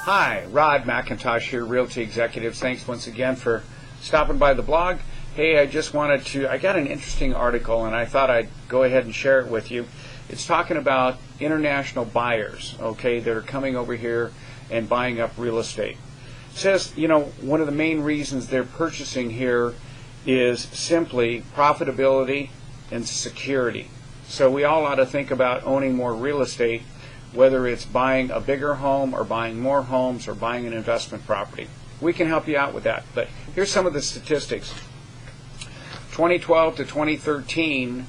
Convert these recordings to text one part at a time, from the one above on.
Hi, Rod McIntosh here, Realty Executives. Thanks once again for stopping by the blog. Hey, I got an interesting article and I thought I'd go ahead and share it with you. It's talking about international buyers, okay, that are coming over here and buying up real estate. It says, one of the main reasons they're purchasing here is simply profitability and security. So we all ought to think about owning more real estate, whether it's buying a bigger home or buying more homes or buying an investment property. We can help you out with that. But here's some of the statistics. 2012 to 2013,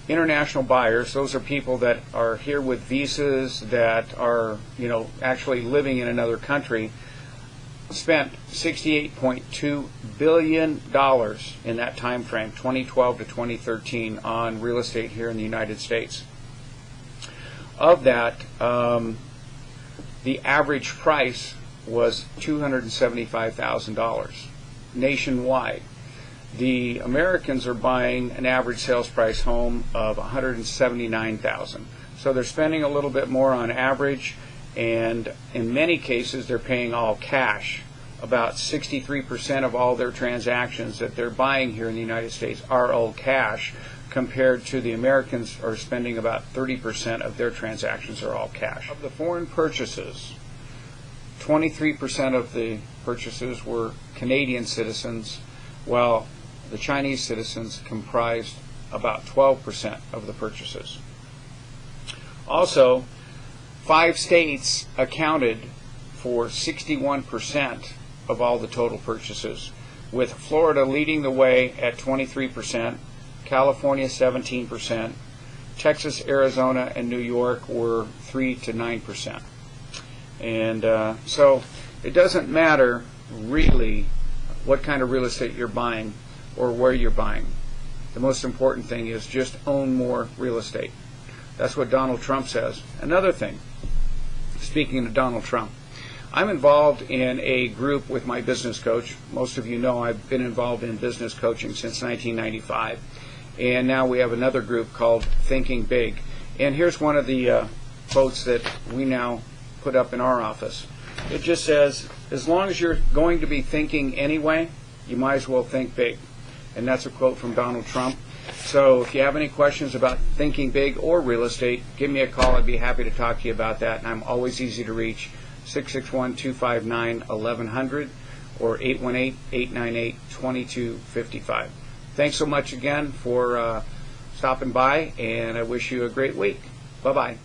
international buyers, those are people that are here with visas that are, actually living in another country, spent $68.2 billion in that time frame, 2012 to 2013, on real estate here in the United States. Of that, the average price was $275,000 nationwide. The Americans are buying an average sales price home of $179,000. So they're spending a little bit more on average, and in many cases they're paying all cash. About 63% of all their transactions that they're buying here in the United States are all cash, compared to the Americans are spending about 30% of their transactions are all cash. Of the foreign purchases, 23% of the purchases were Canadian citizens, while the Chinese citizens comprised about 12% of the purchases. Also, 5 states accounted for 61% of all the total purchases, with Florida leading the way at 23%, California 17%, Texas, Arizona, and New York were 3 to 9%. And so it doesn't matter really what kind of real estate you're buying or where you're buying. The most important thing is just own more real estate. That's what Donald Trump says. Another thing, speaking of Donald Trump, I'm involved in a group with my business coach. Most of you know I've been involved in business coaching since 1995. And now we have another group called Thinking Big. And here's one of the quotes that we now put up in our office. It just says, as long as you're going to be thinking anyway, you might as well think big. And that's a quote from Donald Trump. So if you have any questions about thinking big or real estate, give me a call. I'd be happy to talk to you about that. And I'm always easy to reach, 661-259-1100 or 818-898-2255. Thanks so much again for stopping by, and I wish you a great week. Bye-bye.